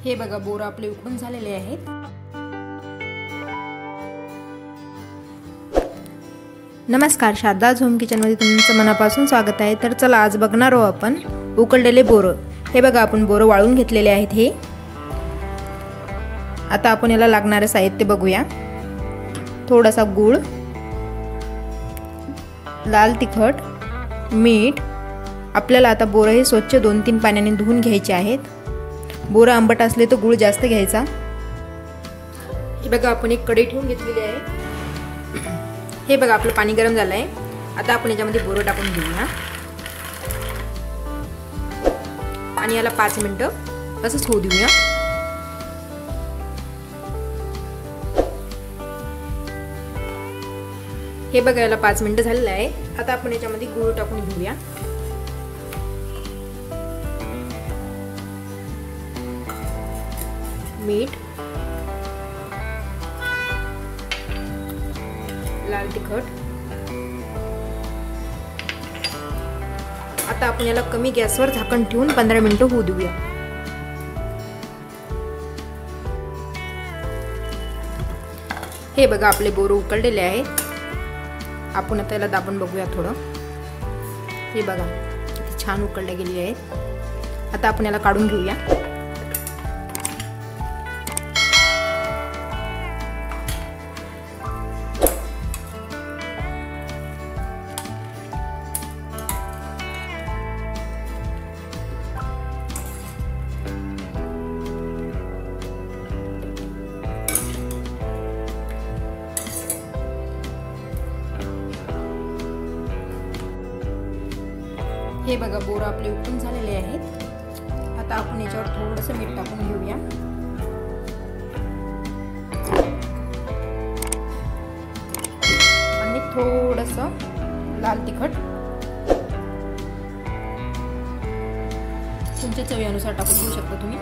हे बघा बोरं आपले उकडून झालेले आहेत। नमस्कार, शारदाज होम किचन मध्ये तुमचं मनापासून स्वागत आहे। तर चला आज बघणार आहोत आपण उकडलेले बोरं। हे बघा आपण बोरं वाळून घेतलेले आहेत। हे आता आपण याला लागणारे साहित्य बघूया। थोडासा गूळ, लाल तिखट, मीठ। आपल्याला आता बोरं हे स्वच्छ 2-3 पाण्याने धुवून घ्यायचे आहेत। बोरं आंबट असले तर गूळ जास्त घ्यायचा। हे बघा आपण एक कढई ठेवून घेतलेली आहे। हे बघा आपलं पाणी गरम झालं आहे। आता आपण याच्यामध्ये बोरं टाकून घेऊया आणि याला 5 मिनिटं असंच होऊ देऊया। हे बघा याला 5 मिनिटं झालेलं आहे। आता आपण याच्यामध्ये गूळ टाकून घेऊया। मीठ, लाल तिखट। आता आपण याला कमी गॅसवर झाकण ठेवून 15 मिनिटं होऊ देऊया। हे बघा आपले बोरं उकळलेले आहेत। आपण आता याला दाबून बघूया थोडं। हे बघा किती छान उकळले गेले आहेत। आता आपण याला काढून घेऊया। हे बघा बोरं आपले उकडून झालेले आहेत। आता आपण याच्यावर थोडंसं मीठ टाकून घेऊया आणि थोडंसं लाल तिखट तुमच्या चवीनुसार टाकून घेऊ शकता तुम्ही।